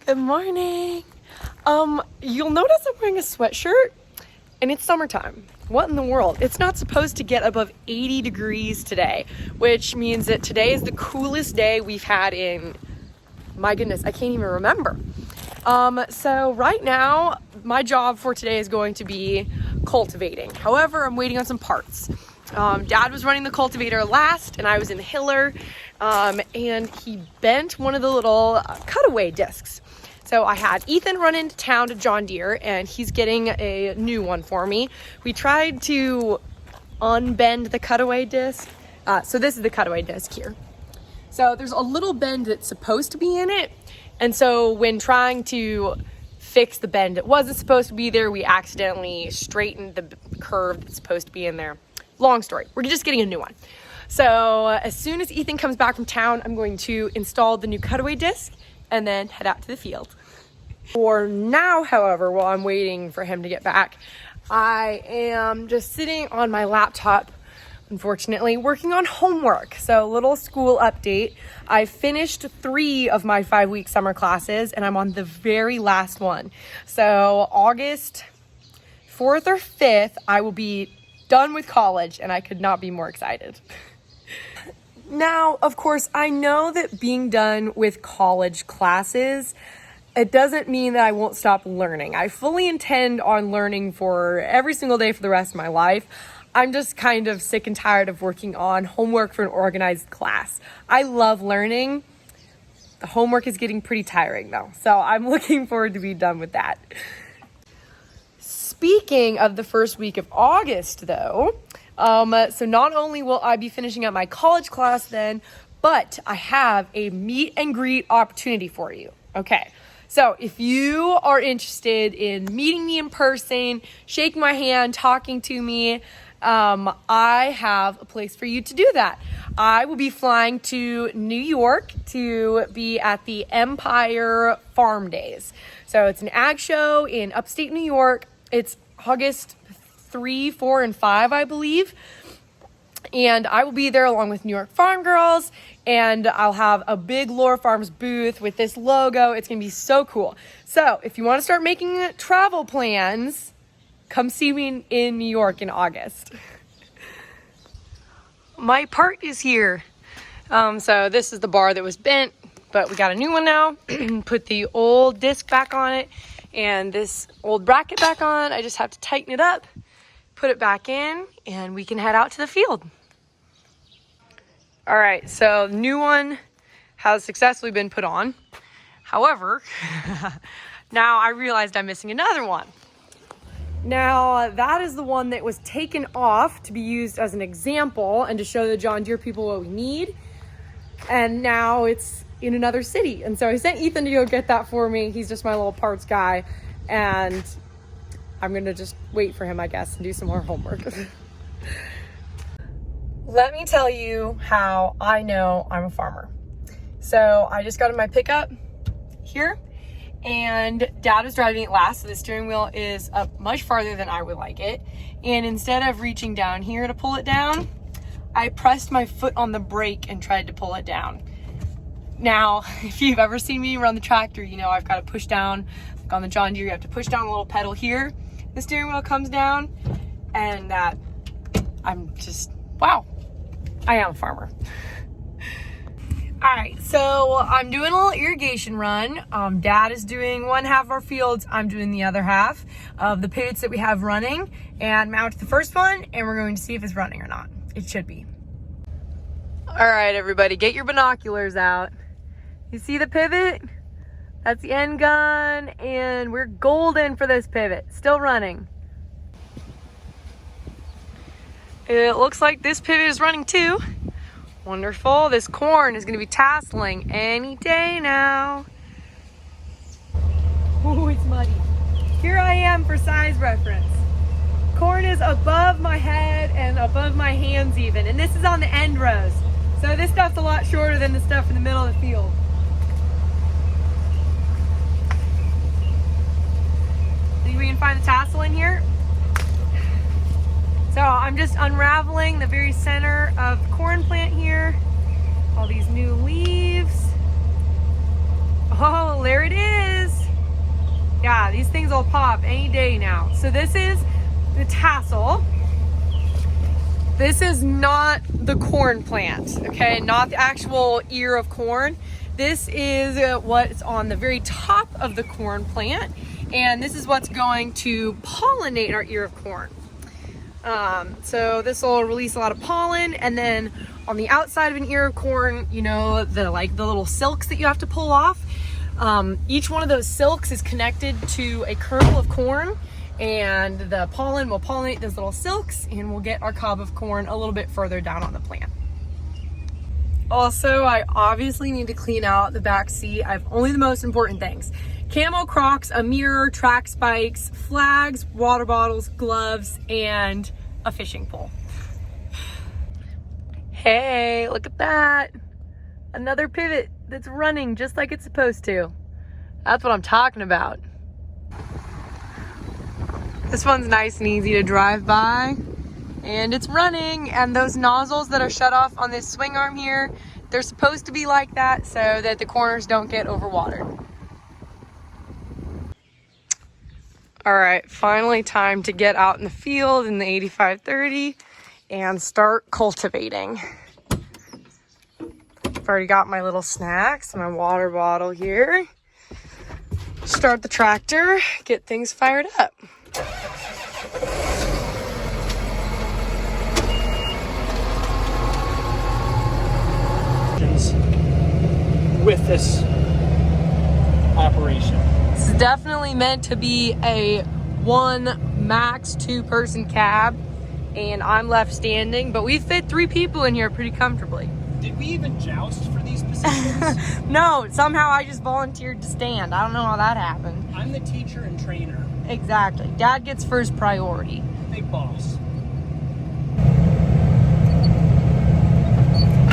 Good morning. You'll notice I'm wearing a sweatshirt and it's summertime. What in the world? It's not supposed to get above 80 degrees today, which means that today is the coolest day we've had in, my goodness, I can't even remember. So right now, my job for today is going to be cultivating. However, I'm waiting on some parts. Dad was running the cultivator last and I was in the hiller, and he bent one of the little cutaway discs. So I had Ethan run into town to John Deere and he's getting a new one for me. We tried to unbend the cutaway disc. So this is the cutaway disc here. So there's a little bend that's supposed to be in it. And so when trying to fix the bend that wasn't supposed to be there, we accidentally straightened the curve that's supposed to be in there. Long story, we're just getting a new one. So as soon as Ethan comes back from town, I'm going to install the new cutaway disc and then head out to the field. For now, however, while I'm waiting for him to get back, I am just sitting on my laptop, unfortunately, working on homework. So little school update. I finished 3 of my 5-week summer classes and I'm on the very last one. So August 4th or 5th, I will be done with college and I could not be more excited. Now, of course, I know that being done with college classes, it doesn't mean that I won't stop learning. I fully intend on learning for every single day for the rest of my life. I'm just kind of sick and tired of working on homework for an organized class. I love learning. The homework is getting pretty tiring though, so I'm looking forward to be done with that. Speaking of the first week of August though, so not only will I be finishing up my college class then, but I have a meet and greet opportunity for you. Okay, so if you are interested in meeting me in person, shaking my hand, talking to me, I have a place for you to do that. I will be flying to New York to be at the Empire Farm Days. So it's an ag show in upstate New York. It's August 3, 4, and 5, I believe. And I will be there along with New York Farm Girls. And I'll have a big Laura Farms booth with this logo. It's going to be so cool. So if you want to start making travel plans, come see me in New York in August. My part is here. So this is the bar that was bent, but we got a new one now. Put the old disc back on it and this old bracket back on. I just have to tighten it up, put it back in, and we can head out to the field. All right, so the new one has successfully been put on. However, now I realized I'm missing another one. Now, that is the one that was taken off to be used as an example and to show the John Deere people what we need. And now it's in another city. And so I sent Ethan to go get that for me. He's just my little parts guy. And I'm going to just wait for him, I guess, and do some more homework. Let me tell you how I know I'm a farmer. So I just got in my pickup here. And Dad was driving it last, so the steering wheel is up much farther than I would like it. And instead of reaching down here to pull it down, I pressed my foot on the brake and tried to pull it down. Now, if you've ever seen me run the tractor, you know I've got to push down. Like on the John Deere, you have to push down a little pedal here. The steering wheel comes down, and I'm just, wow, I am a farmer. All right, so I'm doing a little irrigation run. Dad is doing one half of our fields. I'm doing the other half of the pivots that we have running. And I'm out to the first one, and we're going to see if it's running or not. It should be. All right, everybody, get your binoculars out. You see the pivot? That's the end gun, and we're golden for this pivot. Still running. It looks like this pivot is running too. Wonderful. This corn is going to be tasseling any day now. Oh, it's muddy. Here I am for size reference. Corn is above my head and above my hands even, and this is on the end rows. So this stuff's a lot shorter than the stuff in the middle of the field. Think we can find the tassel in here? So I'm just unraveling the very center of the corn plant here. All these new leaves. Oh, there it is. Yeah, these things will pop any day now. So this is the tassel. This is not the corn plant, okay? Not the actual ear of corn. This is what's on the very top of the corn plant. And this is what's going to pollinate our ear of corn. So this will release a lot of pollen, and then on the outside of an ear of corn, you know, the little silks that you have to pull off. Each one of those silks is connected to a kernel of corn, and the pollen will pollinate those little silks, and we'll get our cob of corn a little bit further down on the plant. Also, I obviously need to clean out the back seat. I have only the most important things: camo Crocs, a mirror, track spikes, flags, water bottles, gloves, and a fishing pole. Hey, look at that. Another pivot that's running just like it's supposed to. That's what I'm talking about. This one's nice and easy to drive by, and it's running, and those nozzles that are shut off on this swing arm here, they're supposed to be like that so that the corners don't get overwatered. All right, finally time to get out in the field in the 8530 and start cultivating. I've already got my little snacks, my water bottle here. Start the tractor, get things fired up. With this operation. This is definitely meant to be a 1, max 2-person cab, and I'm left standing, but we fit 3 people in here pretty comfortably. Did we even joust for these positions? No, somehow I just volunteered to stand. I don't know how that happened. I'm the teacher and trainer. Exactly. Dad gets first priority. Big boss.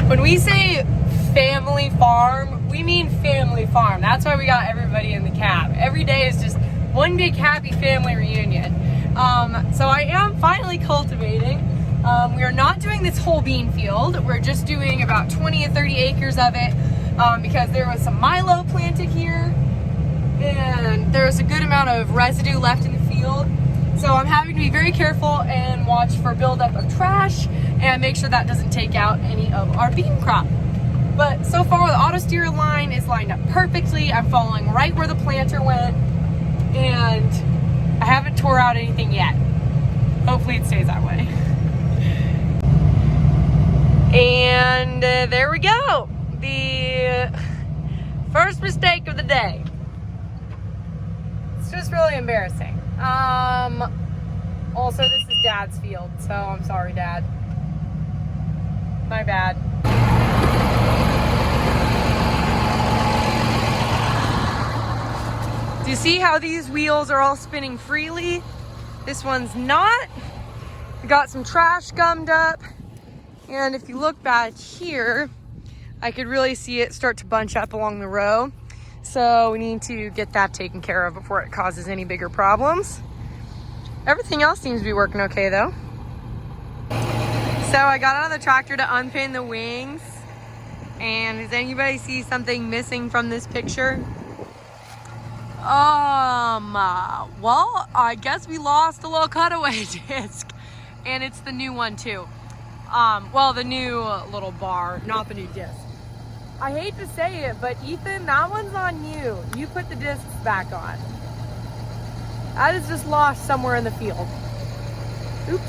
When we say family farm, we mean family farm. That's why we got everybody in the cab. Every day is just one big happy family reunion. So I am finally cultivating. We are not doing this whole bean field. We're just doing about 20 to 30 acres of it because there was some Milo planted here, and there's a good amount of residue left in the field. So I'm having to be very careful and watch for buildup of trash and make sure that doesn't take out any of our bean crop. But so far the auto steer line is lined up perfectly. I'm following right where the planter went, and I haven't tore out anything yet. Hopefully it stays that way. And there we go. The first mistake of the day. It's just really embarrassing. Also, this is Dad's field, so I'm sorry, Dad. My bad. Do you see how these wheels are all spinning freely? This one's not. We got some trash gummed up. And if you look back here, I could really see it start to bunch up along the row. So we need to get that taken care of before it causes any bigger problems. Everything else seems to be working okay though. So I got out of the tractor to unpin the wings. And does anybody see something missing from this picture? Well, I guess we lost a little cutaway disc. And it's the new one too. Well, the new little bar, not the new disc. I hate to say it, but Ethan, that one's on you. You put the discs back on. That is just lost somewhere in the field. Oops.